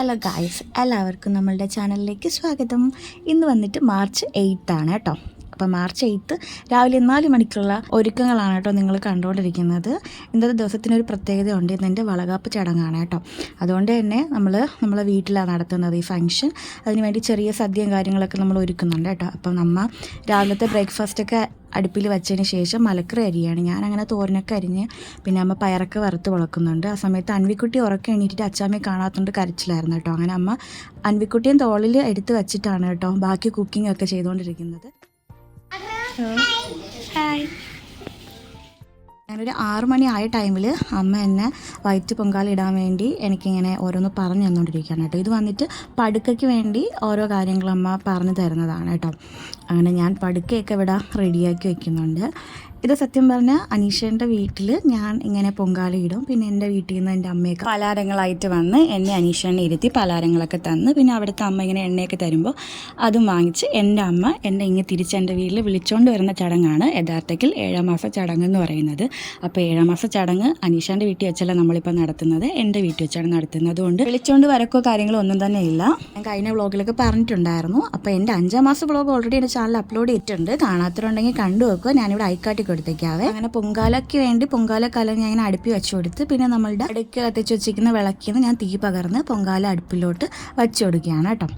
Hello guys, എല്ലാവർക്കും നമ്മളുടെ ചാനലിലേക്ക് സ്വാഗതം. ഇന്ന് വന്നിട്ട് മാർച്ച് 8 ആണ് കേട്ടോ. അപ്പോൾ മാർച്ച് 8 രാവിലെ 4 മണിക്കുള്ള ഒരുക്കങ്ങളാണ് കേട്ടോ നിങ്ങൾ കണ്ടുകൊണ്ടിരിക്കുന്നത്. ഇന്നത്തെ ദിവസത്തിനൊരു പ്രത്യേകതയുണ്ട്. ഇന്നെൻ്റെ വളകാപ്പ് ചടങ്ങാണ് കേട്ടോ. അതുകൊണ്ട് തന്നെ നമ്മളെ വീട്ടിലാണ് നടത്തുന്നത് ഈ ഫംഗ്ഷൻ. അതിനുവേണ്ടി ചെറിയ സദ്യയും കാര്യങ്ങളൊക്കെ നമ്മൾ ഒരുക്കുന്നുണ്ട് കേട്ടോ. അപ്പം നമ്മ രാവിലത്തെ ബ്രേക്ക്ഫാസ്റ്റൊക്കെ അടുപ്പിൽ വെച്ചതിന് ശേഷം മലക്കറി അരിയാണ്. ഞാനങ്ങനെ തോരനൊക്കെ അരിഞ്ഞ് പിന്നെ അമ്മ പയറൊക്കെ വറുത്ത് വളക്കുന്നുണ്ട്. ആ സമയത്ത് അൻവിക്കുട്ടി ഉറക്കം എണീറ്റിട്ട് അച്ചാമ്മയെ കാണാത്തതുകൊണ്ട് കരച്ചിലായിരുന്നു കേട്ടോ. അങ്ങനെ അമ്മ അൻവിക്കുട്ടിയും തോളിൽ എടുത്ത് വെച്ചിട്ടാണ് കേട്ടോ ബാക്കി കുക്കിംഗ് ഒക്കെ ചെയ്തുകൊണ്ടിരിക്കുന്നത്. ഹായ്. ഞാനൊരു 6 മണി ആയ ടൈമിൽ അമ്മ എന്നെ വയറ്റ് പൊങ്കാല ഇടാൻ വേണ്ടി എനിക്കിങ്ങനെ ഓരോന്ന് പറഞ്ഞു തന്നുകൊണ്ടിരിക്കുകയാണ് കേട്ടോ. ഇത് വന്നിട്ട് പടുക്കയ്ക്ക് വേണ്ടി ഓരോ കാര്യങ്ങളും അമ്മ പറഞ്ഞു തരുന്നതാണ് കേട്ടോ. അങ്ങനെ ഞാൻ പടുക്കയൊക്കെ ഇവിടെ റെഡിയാക്കി വയ്ക്കുന്നുണ്ട്. ഇത് സത്യം പറഞ്ഞാൽ അനീഷേൻ്റെ വീട്ടിൽ ഞാൻ ഇങ്ങനെ പൊങ്കാല ഇടും. പിന്നെ എൻ്റെ വീട്ടിൽ നിന്ന് എൻ്റെ അമ്മയൊക്കെ പലഹാരങ്ങളായിട്ട് വന്ന് എന്നെ അനീഷേനെ ഇരുത്തി പലഹാരങ്ങളൊക്കെ തന്ന് പിന്നെ അവിടുത്തെ അമ്മ ഇങ്ങനെ എണ്ണയൊക്കെ തരുമ്പോൾ അതും വാങ്ങിച്ച് എൻ്റെ അമ്മ എന്നെ ഇങ്ങനെ തിരിച്ച് എൻ്റെ വീട്ടിൽ വിളിച്ചുകൊണ്ട് വരുന്ന ചടങ്ങാണ് യഥാർത്ഥത്തിൽ 7 മാസ ചടങ്ങ് എന്ന് പറയുന്നത്. അപ്പോൾ 7 മാസ ചടങ്ങ് അനീഷേൻ്റെ വീട്ടിൽ വെച്ചല്ല നമ്മളിപ്പോൾ നടത്തുന്നത്, എൻ്റെ വീട്ടിൽ വെച്ചാണ് നടത്തുന്നത്. അതുകൊണ്ട് വിളിച്ചുകൊണ്ട് വരക്കോ കാര്യങ്ങളോ ഒന്നും തന്നെ ഇല്ല. ഞാൻ കഴിഞ്ഞ വ്ളോഗിലൊക്കെ പറഞ്ഞിട്ടുണ്ടായിരുന്നു. അപ്പോൾ എൻ്റെ 5 മാസ വ്ളോഗ് ഓൾറെഡി എൻ്റെ ചാനൽ അപ്ലോഡ് ചെയ്തിട്ടുണ്ട്. കാണാത്തവരുണ്ടെങ്കിൽ കണ്ടു വെക്കുക, ഞാനിവിടെ ഐക്കാട്ടി കൊടുത്തേക്കാവേ. അങ്ങനെ പൊങ്കാലയ്ക്ക് വേണ്ടി പൊങ്കാല കലം ഞാൻ ഇങ്ങനെ അടുപ്പി വെച്ചു കൊടുത്ത് പിന്നെ നമ്മളുടെ അടുക്ക് കത്തിച്ച് വെച്ചിരിക്കുന്ന വിളക്കിൽ നിന്ന് ഞാൻ തീ പകർന്ന് പൊങ്കാല അടുപ്പിലോട്ട് വെച്ചു കൊടുക്കുകയാണ് കേട്ടോ.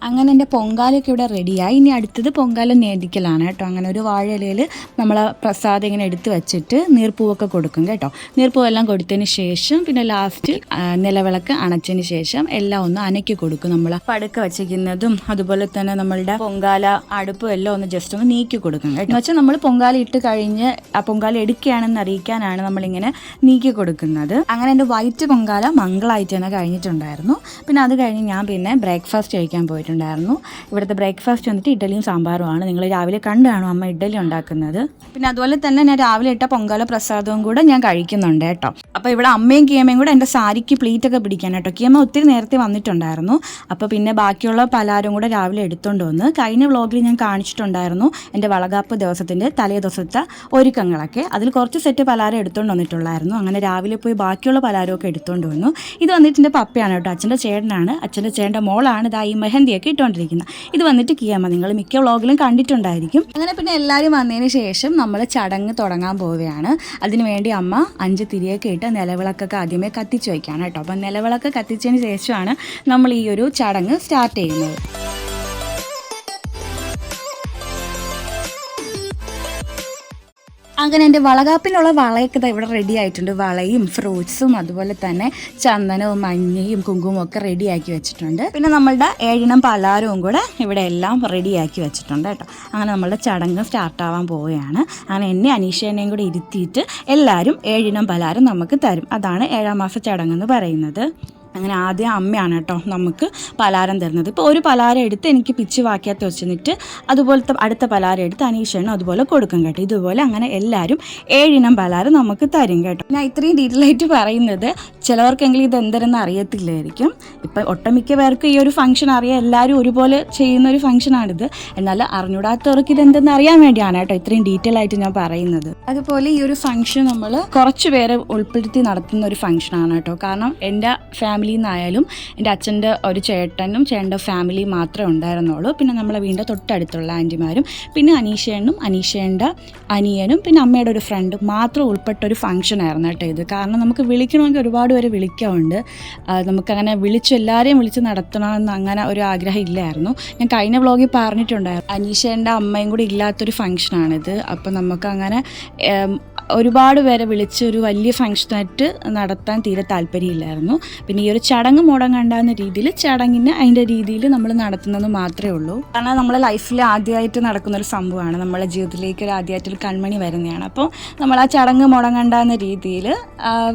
അങ്ങനെ എൻ്റെ പൊങ്കാലൊക്കെ ഇവിടെ റെഡിയായി. ഇനി അടുത്തത് പൊങ്കാല നേദിക്കലാണ് കേട്ടോ. അങ്ങനെ ഒരു വാഴയിലയിൽ നമ്മൾ പ്രസാദം ഇങ്ങനെ എടുത്ത് വെച്ചിട്ട് നീർപ്പൂവൊക്കെ കൊടുക്കും കേട്ടോ. നീർപ്പൂവെല്ലാം കൊടുത്തതിന് ശേഷം പിന്നെ ലാസ്റ്റ് നിലവിളക്ക് അണച്ചതിന് ശേഷം എല്ലാം ഒന്ന് അനക്കി കൊടുക്കും. നമ്മൾ പടുക്ക വച്ചിരിക്കുന്നതും അതുപോലെ തന്നെ നമ്മളുടെ പൊങ്കാല അടുപ്പും എല്ലാം ഒന്ന് ജസ്റ്റ് ഒന്ന് നീക്കി കൊടുക്കും കേട്ടോ. എന്ന് വെച്ചാൽ നമ്മൾ പൊങ്കാല ഇട്ട് കഴിഞ്ഞ് ആ പൊങ്കാല എടുക്കുകയാണെന്ന് അറിയിക്കാനാണ് നമ്മളിങ്ങനെ നീക്കി കൊടുക്കുന്നത്. അങ്ങനെ എൻ്റെ വൈറ്റ് പൊങ്കാല മംഗളായിട്ട് തന്നെ കഴിഞ്ഞിട്ടുണ്ടായിരുന്നു. പിന്നെ അത് കഴിഞ്ഞ് ഞാൻ പിന്നെ ബ്രേക്ക്ഫാസ്റ്റ് കഴിക്കാൻ പോയിട്ടുണ്ട്. ഇവിടുത്തെ ബ്രേക്ക്ഫാസ്റ്റ് വന്നിട്ട് ഇഡ്ഡലിയും സാമ്പാറുമാണ്. നിങ്ങൾ രാവിലെ കണ്ടാണോ അമ്മ ഇഡ്ഡലി ഉണ്ടാക്കുന്നത്. പിന്നെ അതുപോലെ തന്നെ ഞാൻ രാവിലെ ഇട്ട പൊങ്കാല പ്രസാദവും കൂടെ ഞാൻ കഴിക്കുന്നുണ്ട് കേട്ടോ. അപ്പോൾ ഇവിടെ അമ്മയും കിയമ്മയും കൂടെ എൻ്റെ സാരിക്ക് പ്ലീറ്റൊക്കെ പിടിക്കാൻ കേട്ടോ. കിയമ്മ ഒത്തിരി നേരത്തെ വന്നിട്ടുണ്ടായിരുന്നു. അപ്പോൾ പിന്നെ ബാക്കിയുള്ള പലഹാരം കൂടെ രാവിലെ എടുത്തുകൊണ്ട് വന്ന് കഴിഞ്ഞ വ്ളോഗിൽ ഞാൻ കാണിച്ചിട്ടുണ്ടായിരുന്നു എൻ്റെ വളകാപ്പ് ദിവസത്തിൻ്റെ തലേ ദിവസത്തെ ഒരുക്കങ്ങളൊക്കെ. അതിൽ കുറച്ച് സെറ്റ് പലഹാരം എടുത്തുകൊണ്ട് വന്നിട്ടുള്ളായിരുന്നു. അങ്ങനെ രാവിലെ പോയി ബാക്കിയുള്ള പലഹാരമൊക്കെ എടുത്തുകൊണ്ട് വന്നു. ഇത് വന്നിട്ട് എൻ്റെ പപ്പയാണ് കേട്ടോ, അച്ഛൻ്റെ ചേട്ടനാണ്. അച്ഛൻ്റെ ചേട്ടൻ്റെ മോളാണ് ഇതാ ഈ മെഹന്തിയൊക്കെ ഇട്ടുകൊണ്ടിരിക്കുന്നത്. ഇത് വന്നിട്ട് കിയമ്മ, നിങ്ങൾ മിക്ക വ്ളോഗിലും കണ്ടിട്ടുണ്ടായിരിക്കും. അങ്ങനെ പിന്നെ എല്ലാവരും വന്നതിന് ശേഷം നമ്മൾ ചടങ്ങ് തുടങ്ങാൻ പോവുകയാണ്. അതിനുവേണ്ടി അമ്മ 5 തിരിയൊക്കെ ഇട്ട് നിലവിളക്കൊക്കെ ആദ്യമേ കത്തിച്ച് വയ്ക്കുകയാണ് കേട്ടോ. അപ്പം നിലവിളക്ക് കത്തിച്ചതിന് ശേഷമാണ് നമ്മൾ ഈ ഒരു ചടങ്ങ് സ്റ്റാർട്ട് ചെയ്യുന്നത്. അങ്ങനെ എൻ്റെ വളകാപ്പിനുള്ള വളയൊക്കെ ഇവിടെ റെഡി ആയിട്ടുണ്ട്. വളയും ഫ്രൂട്ട്സും അതുപോലെ തന്നെ ചന്ദനവും മഞ്ഞയും കുങ്കുമവും ഒക്കെ റെഡിയാക്കി വെച്ചിട്ടുണ്ട്. പിന്നെ നമ്മളുടെ 7 പലഹാരവും കൂടെ ഇവിടെ എല്ലാം റെഡിയാക്കി വെച്ചിട്ടുണ്ട് കേട്ടോ. അങ്ങനെ നമ്മളുടെ ചടങ്ങ് സ്റ്റാർട്ടാവാൻ പോവുകയാണ്. അങ്ങനെ എന്നെ അനീഷേനെയും കൂടെ ഇരുത്തിയിട്ട് എല്ലാവരും 7 പലഹാരം നമുക്ക് തരും. അതാണ് 7 മാസ ചടങ്ങെന്ന് പറയുന്നത്. അങ്ങനെ ആദ്യം അമ്മയാണ് കേട്ടോ നമുക്ക് പലഹാരം തരുന്നത്. ഇപ്പോൾ ഒരു പലഹാരം എടുത്ത് എനിക്ക് പിച്ച് വാക്കിയത്ത് വെച്ചിട്ട് അതുപോലത്തെ അടുത്ത പലഹാരം എടുത്ത് അനീഷനും അതുപോലെ കൊടുക്കും കേട്ടോ. ഇതുപോലെ അങ്ങനെ എല്ലാവരും 7 പലഹാരം നമുക്ക് തരും കേട്ടോ. ഞാൻ ഇത്രയും ഡീറ്റെയിൽ ആയിട്ട് പറയുന്നത് ചിലവർക്കെങ്കിലും ഇത് എന്തെന്ന് അറിയത്തില്ലായിരിക്കും. ഇപ്പം ഒട്ടുമിക്ക പേർക്ക് ഈ ഒരു ഫംഗ്ഷൻ അറിയാം, എല്ലാവരും ഒരുപോലെ ചെയ്യുന്ന ഒരു ഫംഗ്ഷനാണിത്. എന്നാൽ അറിഞ്ഞൂടാത്തവർക്ക് ഇതെന്തെന്ന് അറിയാൻ വേണ്ടിയാണ് കേട്ടോ ഇത്രയും ഡീറ്റെയിൽ ആയിട്ട് ഞാൻ പറയുന്നത്. അതുപോലെ ഈ ഒരു ഫംഗ്ഷൻ നമ്മൾ കുറച്ച് പേരെ ഉൾപ്പെടുത്തി നടത്തുന്ന ഒരു ഫംഗ്ഷനാണ് കേട്ടോ. കാരണം എൻ്റെ ഫാമിലിയിൽ നിന്നായാലും എൻ്റെ അച്ഛൻ്റെ ഒരു ചേട്ടനും ചേട്ടൻ്റെ ഫാമിലി മാത്രമേ ഉണ്ടായിരുന്നുള്ളൂ. പിന്നെ നമ്മളെ വീടിൻ്റെ തൊട്ടടുത്തുള്ള ആൻറ്റിമാരും പിന്നെ അനീഷേൻ്റെ അനിയനും പിന്നെ അമ്മയുടെ ഒരു ഫ്രണ്ടും മാത്രം ഉൾപ്പെട്ട ഒരു ഫംഗ്ഷനായിരുന്നു കേട്ടോ ഇത്. കാരണം നമുക്ക് വിളിക്കണമെങ്കിൽ ഒരുപാട് പേര് വിളിക്കാറുണ്ട്. നമുക്കങ്ങനെ എല്ലാവരെയും വിളിച്ച് നടത്തണമെന്ന് അങ്ങനെ ഒരു ആഗ്രഹം ഇല്ലായിരുന്നു. ഞാൻ കഴിഞ്ഞ വ്ളോഗിൽ പറഞ്ഞിട്ടുണ്ടായിരുന്നു അനീഷേൻ്റെ അമ്മയും കൂടി ഇല്ലാത്തൊരു ഫംഗ്ഷനാണിത്. അപ്പം നമുക്കങ്ങനെ ഒരുപാട് പേരെ വിളിച്ച് ഒരു വലിയ ഫംഗ്ഷനായിട്ട് നടത്താൻ തീരെ താല്പര്യമില്ലായിരുന്നു. പിന്നെ ഈ ഒരു ചടങ്ങ് മുടങ്ങണ്ടാകുന്ന രീതിയിൽ ചടങ്ങിന് അതിൻ്റെ രീതിയിൽ നമ്മൾ നടത്തുന്നത് മാത്രമേ ഉള്ളൂ. കാരണം നമ്മളെ ലൈഫിൽ ആദ്യമായിട്ട് നടക്കുന്നൊരു സംഭവമാണ്, നമ്മളെ ജീവിതത്തിലേക്ക് ഒരു ആദ്യമായിട്ടൊരു കൺമണി വരുന്നതാണ്. അപ്പോൾ നമ്മൾ ആ ചടങ്ങ് മുടങ്ങണ്ടാകുന്ന രീതിയിൽ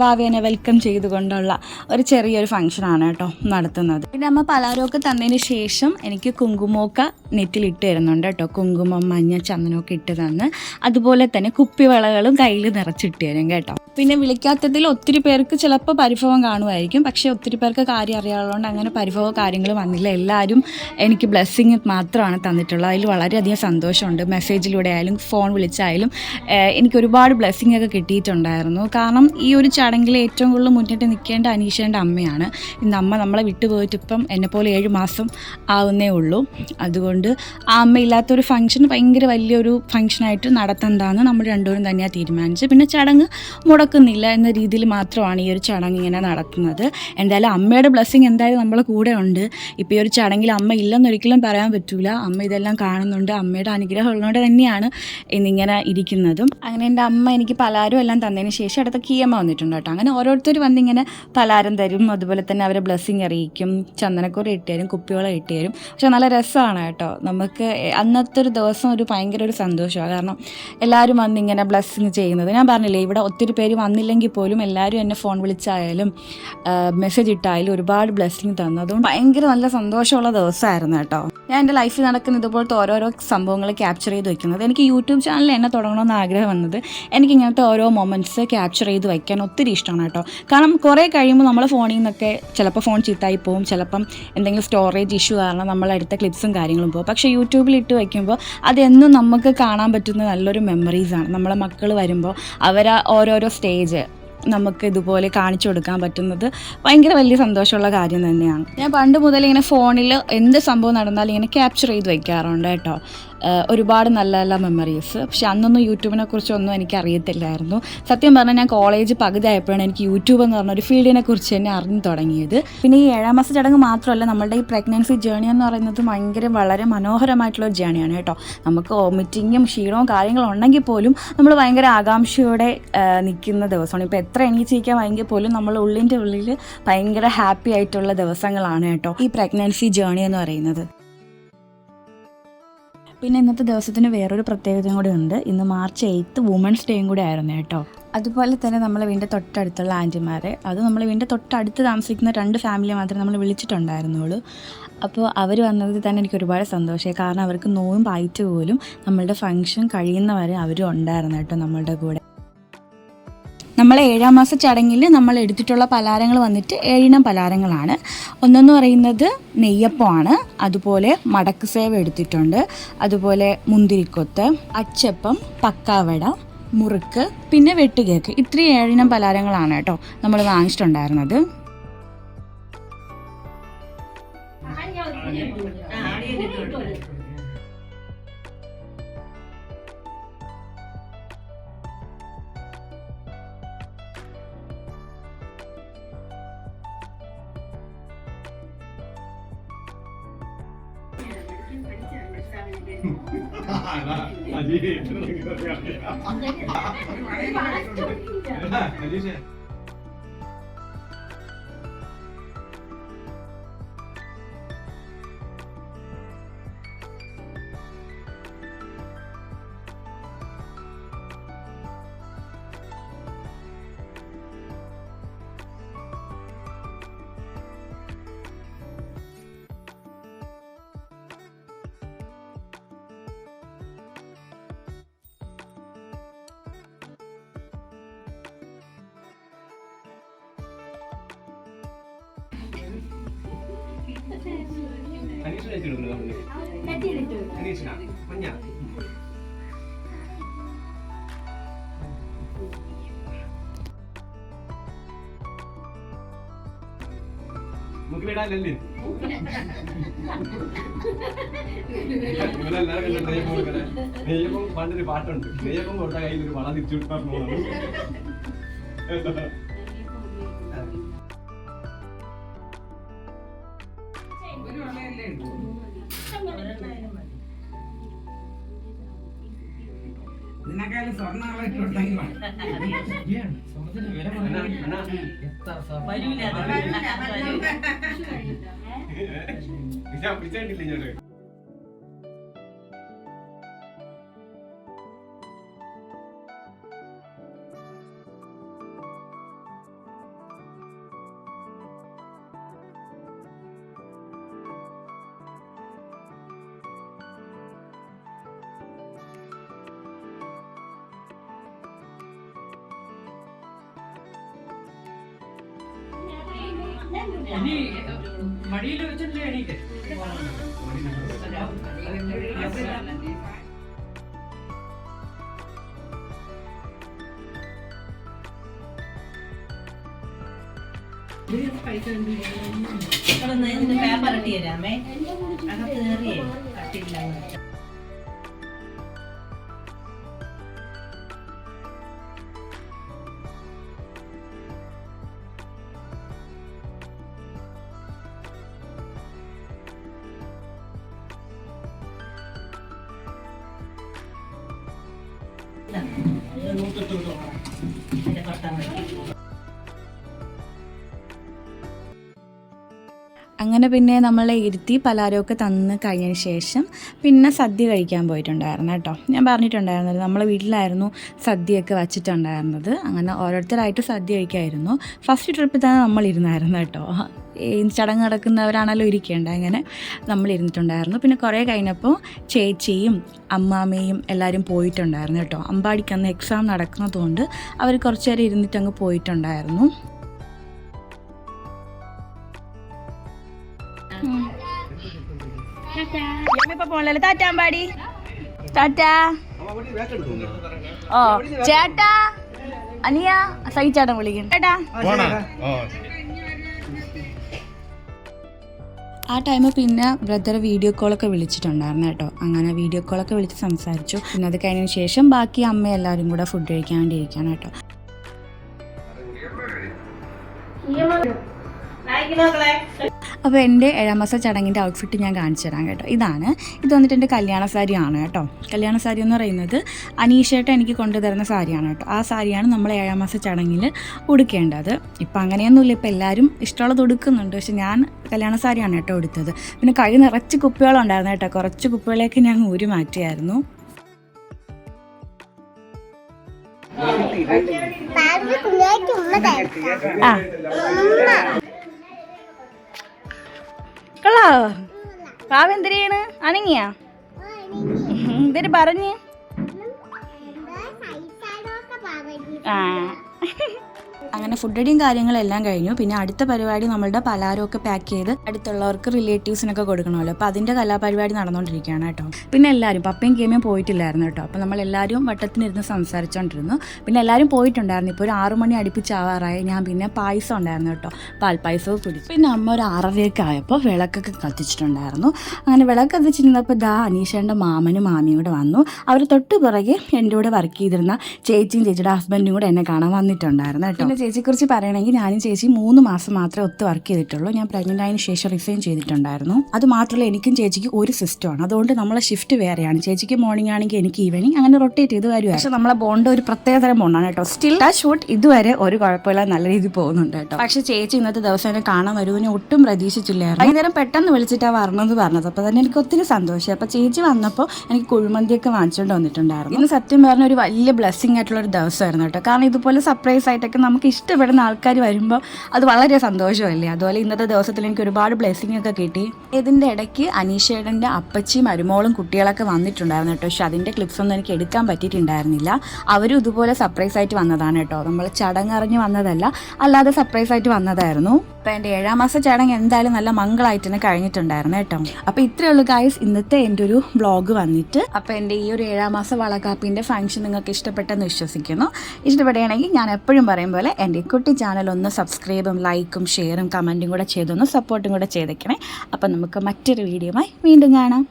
വാവേനെ വെൽക്കം ചെയ്തുകൊണ്ടുള്ള ഒരു ചെറിയൊരു ഫംഗ്ഷനാണ് കേട്ടോ നടത്തുന്നത്. പിന്നെ അമ്മ പലഹാരമൊക്കെ തന്നതിന് ശേഷം എനിക്ക് കുങ്കുമമൊക്കെ നെറ്റിലിട്ട് തരുന്നുണ്ട് കേട്ടോ. കുങ്കുമം, മഞ്ഞ, ചന്ദനമൊക്കെ ഇട്ട് തന്ന് അതുപോലെ തന്നെ കുപ്പിവളകളും കയ്യിൽ നിറച്ചിട്ട് തരും കേട്ടോ. പിന്നെ വിളിക്കാത്തതിൽ ഒത്തിരി പേർക്ക് ചിലപ്പോൾ പരിഭവം കാണുമായിരിക്കും, പക്ഷേ ഒത്തിരി പേർക്ക് കാര്യം അറിയാവുന്നതുകൊണ്ട് അങ്ങനെ പരിഭവ കാര്യങ്ങൾ വന്നില്ല. എല്ലാവരും എനിക്ക് ബ്ലെസ്സിങ് മാത്രമാണ് തന്നിട്ടുള്ളത്. അതിൽ വളരെയധികം സന്തോഷമുണ്ട്. മെസ്സേജിലൂടെ ആയാലും ഫോൺ വിളിച്ചായാലും എനിക്ക് ഒരുപാട് ബ്ലെസ്സിങ് ഒക്കെ കിട്ടിയിട്ടുണ്ടായിരുന്നു. കാരണം ഈ ഒരു ചടങ്ങിൽ ഏറ്റവും കൂടുതൽ മുന്നിട്ട് നിൽക്കേണ്ട അനീഷേൻ്റെ അമ്മയാണ്. ഇന്ന് അമ്മ നമ്മളെ വിട്ടുപോയിട്ട് ഇപ്പം എന്നെപ്പോലെ 7 മാസം ആവുന്നേ ഉള്ളൂ. അതുകൊണ്ട് ആ അമ്മയില്ലാത്തൊരു ഫംഗ്ഷൻ ഭയങ്കര വലിയൊരു ഫംഗ്ഷനായിട്ട് നടത്തേണ്ടതെന്ന് നമ്മൾ രണ്ടുപേരും തന്നെയാണ് തീരുമാനിച്ചത്. പിന്നെ ചടങ്ങ് മുടക്കുന്നില്ല എന്ന രീതിയിൽ മാത്രമാണ് ഈ ഒരു ചടങ്ങ് ഇങ്ങനെ നടത്തുന്നത്. എന്തായാലും അമ്മയുടെ ബ്ലെസ്സിങ് എന്തായാലും നമ്മളെ കൂടെ ഉണ്ട്. ഇപ്പോൾ ഈ ഒരു ചടങ്ങിൽ അമ്മ ഇല്ലെന്നൊരിക്കലും പറയാൻ പറ്റില്ല. അമ്മ ഇതെല്ലാം കാണുന്നുണ്ട്. അമ്മയുടെ അനുഗ്രഹം ഉള്ളതുകൊണ്ട് തന്നെയാണ് ഇന്നിങ്ങനെ ഇരിക്കുന്നതും. അങ്ങനെ എൻ്റെ അമ്മ എനിക്ക് പലഹാരം എല്ലാം തന്നതിന് ശേഷം അടുത്ത കീയമ്മ വന്നിട്ടുണ്ട് കേട്ടോ. അങ്ങനെ ഓരോരുത്തർ വന്നിങ്ങനെ പലഹാരം തരും, അതുപോലെ തന്നെ അവരെ ബ്ലെസ്സിങ് അറിയിക്കും, ചന്ദനക്കുറി ഇട്ട് തരും, കുപ്പിയോളം ഇട്ട് തരും. പക്ഷെ നല്ല രസമാണ് കേട്ടോ. നമുക്ക് അന്നത്തെ ഒരു ദിവസം ഒരു ഭയങ്കര ഒരു സന്തോഷമാണ്. കാരണം എല്ലാവരും വന്നിങ്ങനെ ബ്ലെസ്സിങ് ചെയ്യുന്നത്. ഞാൻ പറഞ്ഞില്ലേ, ഇവിടെ ഒത്തിരി പേര് വന്നില്ലെങ്കിൽ പോലും എല്ലാവരും എന്നെ ഫോൺ വിളിച്ചായാലും മെസ്സേജ് ഇട്ടായാലും ഒരുപാട് ബ്ലെസ്സിങ് തന്നു. അതുകൊണ്ട് ഭയങ്കര നല്ല സന്തോഷമുള്ള ദിവസമായിരുന്നു കേട്ടോ. ഞാൻ എൻ്റെ ലൈഫിൽ നടക്കുന്ന ഇതുപോലത്തെ ഓരോരോ സംഭവങ്ങൾ ക്യാപ്ചർ ചെയ്ത് വയ്ക്കുന്നത്. എനിക്ക് യൂട്യൂബ് ചാനൽ എന്നെ തുടങ്ങണമെന്ന് ആഗ്രഹം വന്നത് എനിക്കിങ്ങനത്തെ ഓരോ മൊമെൻറ്റ്സ് ക്യാപ്ചർ ചെയ്ത് വയ്ക്കാൻ ഒത്തിരി ഇഷ്ടമാണ് കേട്ടോ. കാരണം കുറേ കഴിയുമ്പോൾ നമ്മളെ ഫോണിൽ നിന്നൊക്കെ ചിലപ്പോൾ ഫോൺ ചീത്തായി പോവും, ചിലപ്പം എന്തെങ്കിലും സ്റ്റോറേജ് ഇഷ്യൂ കാരണം നമ്മളെടുത്ത ക്ലിപ്സും കാര്യങ്ങളും പോകും. പക്ഷേ യൂട്യൂബിൽ ഇട്ട് വയ്ക്കുമ്പോൾ അതെന്നും നമുക്ക് കാണാൻ പറ്റുന്ന നല്ലൊരു മെമ്മറീസാണ്. നമ്മളെ മക്കൾ വരുമ്പോൾ അവരെ ഓരോരോ സ്റ്റേജ് നമുക്ക് ഇതുപോലെ കാണിച്ചു കൊടുക്കാൻ പറ്റുന്നത് ഭയങ്കര വലിയ സന്തോഷമുള്ള കാര്യം തന്നെയാണ്. ഞാൻ പണ്ട് മുതൽ ഇങ്ങനെ ഫോണിൽ എന്ത് സംഭവം നടന്നാലും ഇങ്ങനെ ക്യാപ്ചർ ചെയ്ത് വയ്ക്കാറുണ്ട് കേട്ടോ. ഒരുപാട് നല്ല നല്ല മെമ്മറീസ്. പക്ഷെ അന്നൊന്നും യൂട്യൂബിനെ കുറിച്ചൊന്നും എനിക്ക് അറിയത്തില്ലായിരുന്നു. സത്യം പറഞ്ഞാൽ ഞാൻ കോളേജ് പകുതി ആയപ്പോഴാണ് എനിക്ക് യൂട്യൂബ് എന്ന് പറഞ്ഞൊരു ഫീൽഡിനെ കുറിച്ച് തന്നെ അറിഞ്ഞു തുടങ്ങിയത്. പിന്നെ ഈ 7-ാം മാസ ചടങ്ങ് മാത്രമല്ല, നമ്മളുടെ ഈ പ്രഗ്നൻസി ജേണി എന്ന് പറയുന്നത് വളരെ മനോഹരമായിട്ടുള്ളൊരു ജേണിയാണ് കേട്ടോ. നമുക്ക് വോമിറ്റിങ്ങും ക്ഷീണവും കാര്യങ്ങളും ഉണ്ടെങ്കിൽ പോലും നമ്മൾ ഭയങ്കര ആകാംക്ഷയോടെ നിൽക്കുന്ന ദിവസമാണ്. ഇപ്പോൾ എത്ര എണീച്ചിരിക്കാൻ വൈകിയ പോലും നമ്മൾ ഉള്ളിൻ്റെ ഉള്ളിൽ ഭയങ്കര ഹാപ്പി ആയിട്ടുള്ള ദിവസങ്ങളാണ് കേട്ടോ ഈ പ്രഗ്നൻസി ജേണി എന്ന് പറയുന്നത്. പിന്നെ ഇന്നത്തെ ദിവസത്തിന് വേറൊരു പ്രത്യേകതയും കൂടെ ഉണ്ട്. ഇന്ന് മാർച്ച് 8 വുമൻസ് ഡേയും കൂടെ ആയിരുന്നു കേട്ടോ. അതുപോലെ തന്നെ നമ്മളെ വീടിൻ്റെ തൊട്ടടുത്തുള്ള ആൻറ്റിമാരെ, അത് നമ്മളെ വീടിൻ്റെ തൊട്ടടുത്ത് താമസിക്കുന്ന 2 ഫാമിലി മാത്രമേ നമ്മൾ വിളിച്ചിട്ടുണ്ടായിരുന്നുള്ളൂ. അപ്പോൾ അവർ വന്നതിൽ തന്നെ എനിക്ക് ഒരുപാട് സന്തോഷമായി. കാരണം അവർക്ക് നോമ്പായിട്ട് പോലും നമ്മളുടെ ഫംഗ്ഷൻ കഴിയുന്നവരെ അവരും ഉണ്ടായിരുന്നു കേട്ടോ നമ്മളുടെ കൂടെ. നമ്മൾ 7-ാം മാസ ചടങ്ങിൽ നമ്മൾ എടുത്തിട്ടുള്ള പലഹാരങ്ങൾ വന്നിട്ട് 7 ഇനം പലഹാരങ്ങളാണ്. ഒന്നെന്ന് പറയുന്നത് നെയ്യപ്പമാണ്, അതുപോലെ മടക്ക് സേവ എടുത്തിട്ടുണ്ട്, അതുപോലെ മുന്തിരിക്കൊത്ത്, അച്ചപ്പം, പക്കാവട, മുറുക്ക്, പിന്നെ വെട്ടുകേക്ക്. ഇത്രയും 7 ഇനം പലഹാരങ്ങളാണ് കേട്ടോ നമ്മൾ വാങ്ങിച്ചിട്ടുണ്ടായിരുന്നത്. നെയ്യപ്പം പണ്ടൊരു പാട്ടുണ്ട്, നെയ്യപ്പം തൊട്ട കയ്യിൽ ഒരു വള തിരിച്ചു വിട്ടാൽ ഇതിനേക്കാളും സ്വർണ്ണ ഇട്ടുണ്ടെങ്കിൽ പിടിച്ചിട്ടില്ല മടിയിൽ വെച്ചിട്ടില്ലേ എണീറ്റ് പേപ്പർ ഇട്ടി തരാമേ അകത്ത് കയറിയേ കട്ടില്ല അങ്ങനെ പിന്നെ നമ്മളെ ഇരുത്തി പലഹാരമൊക്കെ തന്ന് കഴിഞ്ഞതിന് ശേഷം പിന്നെ സദ്യ കഴിക്കാൻ പോയിട്ടുണ്ടായിരുന്നു കേട്ടോ. ഞാൻ പറഞ്ഞിട്ടുണ്ടായിരുന്നത് നമ്മളെ വീട്ടിലായിരുന്നു സദ്യയൊക്കെ വച്ചിട്ടുണ്ടായിരുന്നത്. അങ്ങനെ ഓരോരുത്തരായിട്ട് സദ്യ കഴിക്കായിരുന്നു. ഫസ്റ്റ് ട്രിപ്പിൽ തന്നെ നമ്മളിരുന്നായിരുന്നു കേട്ടോ. ഈ ചടങ്ങ് നടക്കുന്നവരാണല്ലോ ഇരിക്കേണ്ട, അങ്ങനെ നമ്മളിരുന്നിട്ടുണ്ടായിരുന്നു. പിന്നെ കുറേ കഴിഞ്ഞപ്പോൾ ചേച്ചിയും അമ്മാമ്മയും എല്ലാവരും പോയിട്ടുണ്ടായിരുന്നു കേട്ടോ. അമ്പാടിക്ക് അന്ന് എക്സാം നടക്കുന്നതുകൊണ്ട് അവർ കുറച്ച് നേരം ഇരുന്നിട്ടങ്ങ് പോയിട്ടുണ്ടായിരുന്നു. ഇപ്പൊ പോണല്ലോ. താറ്റാമ്പാടി ടാറ്റാ. ഓ ചേട്ടാ അനിയ സഹിച്ചേട്ടൻ വിളിക്കും ചേട്ടാ. ആ ടൈം പിന്നെ ബ്രദർ വീഡിയോ കോളൊക്കെ വിളിച്ചിട്ടുണ്ടായിരുന്നു കേട്ടോ. അങ്ങനെ വീഡിയോ കോളൊക്കെ വിളിച്ച് സംസാരിച്ചു. പിന്നെ അത് കഴിഞ്ഞതിന് ശേഷം ബാക്കി അമ്മ എല്ലാവരും കൂടെ ഫുഡ് കഴിക്കാൻ വേണ്ടി ഇരിക്കുകയാണ് കേട്ടോ. അപ്പോൾ എൻ്റെ 7ാം മാസ ചടങ്ങിൻ്റെ ഔട്ട്ഫിറ്റ് ഞാൻ കാണിച്ചു തരാം കേട്ടോ. ഇത് വന്നിട്ട് എൻ്റെ കല്യാണ സാരിയാണ് കേട്ടോ. കല്യാണ സാരി എന്ന് പറയുന്നത് അനീഷേട്ട എനിക്ക് കൊണ്ടുതരുന്ന സാരിയാണ് കേട്ടോ. ആ സാരിയാണ് നമ്മൾ 7ാം മാസ ചടങ്ങിൽ ഉടുക്കേണ്ടത്. ഇപ്പം അങ്ങനെയൊന്നുമില്ല, ഇപ്പം എല്ലാവരും ഇഷ്ടമുള്ളത് ഉടുക്കുന്നുണ്ട്. പക്ഷെ ഞാൻ കല്യാണ സാരിയാണ് കേട്ടോ എടുത്തത്. പിന്നെ കൈ നിറച്ച് കുപ്പികളുണ്ടായിരുന്നു കേട്ടോ. കുറച്ച് കുപ്പികളേക്ക് ഞാൻ ഊരി മാറ്റിയായിരുന്നു. കൊള്ളാവോ പാവ? എന്തിനാണ് അനങ്ങിയാ? എന്തിനു പറഞ്ഞ്? ആ അങ്ങനെ ഫുഡ് അടിയും കാര്യങ്ങളെല്ലാം കഴിഞ്ഞു. പിന്നെ അടുത്ത പരിപാടി നമ്മളുടെ പലഹാരമൊക്കെ പാക്ക് ചെയ്ത് അടുത്തുള്ളവർക്ക് റിലേറ്റീവ്സിനൊക്കെ കൊടുക്കണമല്ലോ. അപ്പോൾ അതിൻ്റെ കലാപരിപാടി നടന്നുകൊണ്ടിരിക്കുകയാണ് കേട്ടോ. പിന്നെ എല്ലാവരും പപ്പയും കേമയും പോയിട്ടില്ലായിരുന്നു കേട്ടോ. അപ്പോൾ നമ്മളെല്ലാവരും വട്ടത്തിനിരുന്ന് സംസാരിച്ചുകൊണ്ടിരുന്നു. പിന്നെ എല്ലാവരും പോയിട്ടുണ്ടായിരുന്നു. ഇപ്പോൾ ഒരു 6 മണി അടുപ്പിച്ചാവാറായി. ഞാൻ പിന്നെ പായസം ഉണ്ടായിരുന്നു കേട്ടോ, പാൽപ്പായസവും കുടിച്ചു. പിന്നെ അമ്മ ഒരു 6:30 ആയപ്പോൾ വിളക്കൊക്കെ കത്തിച്ചിട്ടുണ്ടായിരുന്നു. അങ്ങനെ വിളക്ക് കത്തിച്ചിരുന്നപ്പോൾ അനീഷേൻ്റെ മാമനും മാമിയും കൂടെ വന്നു. അവർ തൊട്ട് പുറകെ എൻ്റെ കൂടെ വർക്ക് ചെയ്തിരുന്ന ചേച്ചിയും ചേച്ചിയുടെ ഹസ്ബൻഡും കൂടെ എന്നെ കാണാൻ വന്നിട്ടുണ്ടായിരുന്നു കേട്ടോ. ചേച്ചിയെക്കുറിച്ച് പറയണമെങ്കിൽ ഞാനും ചേച്ചി 3 മാസം മാത്രമേ ഒത്ത് വർക്ക് ചെയ്തിട്ടുള്ളൂ. ഞാൻ പ്രഗ്നൻ്റ് ആയതിനു ശേഷം റിസൈൻ ചെയ്തിട്ടുണ്ടായിരുന്നു. അത് മാത്രമല്ല എനിക്കും ചേച്ചിക്ക് ഒരു സിസ്റ്റമാണ്. അതുകൊണ്ട് നമ്മളെ ഷിഫ്റ്റ് വേറെയാണ്. ചേച്ചിക്ക് മോർണിംഗ് ആണെങ്കിൽ എനിക്ക് ഈവനിങ്, അങ്ങനെ റൊട്ടേറ്റ് ചെയ്ത് വരുവാണ്. പക്ഷേ നമ്മളെ ബോണ്ട് ഒരു പ്രത്യേകതരം ബോണ്ടാണ് കേട്ടോ. സ്റ്റിൽ ആ ഷൂട്ട് ഇതുവരെ ഒരു കുഴപ്പമില്ല, നല്ല രീതിയിൽ പോകുന്നുണ്ട് കേട്ടോ. പക്ഷേ ചേച്ചി ഇന്നത്തെ ദിവസം എന്നെ കാണാൻ വരുമെന്ന് ഒട്ടും പ്രതീക്ഷിച്ചില്ലായിരുന്നു. വൈകുന്നേരം പെട്ടെന്ന് വിളിച്ചിട്ടാണ് വരണമെന്ന് പറഞ്ഞത്. അപ്പോൾ തന്നെ എനിക്ക് ഒത്തിരി സന്തോഷം. അപ്പോൾ ചേച്ചി വന്നപ്പോൾ എനിക്ക് കുഴിമന്തിയൊക്കെ വാങ്ങിച്ചുകൊണ്ട് വന്നിട്ടുണ്ടായിരുന്നു. ഇന്ന് സത്യം പറഞ്ഞ ഒരു വലിയ ബ്ലെസ്സിങ് ആയിട്ടുള്ള ഒരു ദിവസമായിരുന്നു കേട്ടോ. കാരണം ഇതുപോലെ സർപ്രൈസ് ആയിട്ടൊക്കെ നമുക്ക് ഇഷ്ടപ്പെടുന്ന ആൾക്കാർ വരുമ്പോൾ അത് വളരെ സന്തോഷമല്ലേ. അതുപോലെ ഇന്നത്തെ ദിവസത്തിൽ എനിക്ക് ഒരുപാട് ബ്ലെസ്സിങ് ഒക്കെ കിട്ടി. ഇതിൻ്റെ ഇടയ്ക്ക് അനീഷേടൻ്റെ അപ്പച്ചിയും മരുമോളും കുട്ടികളൊക്കെ വന്നിട്ടുണ്ടായിരുന്നു കേട്ടോ. പക്ഷെ അതിൻ്റെ ക്ലിപ്സ് ഒന്നും എനിക്ക് എടുക്കാൻ പറ്റിയിട്ടുണ്ടായിരുന്നില്ല. അവരും ഇതുപോലെ സർപ്രൈസ് ആയിട്ട് വന്നതാണ് കേട്ടോ. നമ്മൾ ചടങ്ങറിഞ്ഞ് വന്നതല്ല, അല്ലാതെ സർപ്രൈസ് ആയിട്ട് വന്നതായിരുന്നു. അപ്പോൾ എൻ്റെ 7ാം മാസ ചടങ്ങ് എന്തായാലും നല്ല മംഗളായിട്ട് തന്നെ കഴിഞ്ഞിട്ടുണ്ടായിരുന്നു കേട്ടോ. അപ്പോൾ ഇത്രയേ ഉള്ളൂ ഗൈസ് ഇന്നത്തെ എൻ്റെ ഒരു വ്ളോഗ് വന്നിട്ട്. അപ്പോൾ എൻ്റെ ഈ ഒരു 7ാം മാസ വളക്കാപ്പിൻ്റെ ഫംഗ്ഷൻ നിങ്ങൾക്ക് ഇഷ്ടപ്പെട്ടെന്ന് വിശ്വസിക്കുന്നു. ഇഷ്ടപ്പെടുകയാണെങ്കിൽ ഞാൻ എപ്പോഴും പറയും പോലെ എൻ്റെ കുട്ടി ചാനൽ ഒന്ന് സബ്സ്ക്രൈബും ലൈക്കും ഷെയറും കമൻറ്റും കൂടെ ചെയ്തൊന്ന് സപ്പോർട്ടും കൂടെ ചെയ്തേക്കണേ. അപ്പോൾ നമുക്ക് മറ്റൊരു വീഡിയോയുമായി വീണ്ടും കാണാം.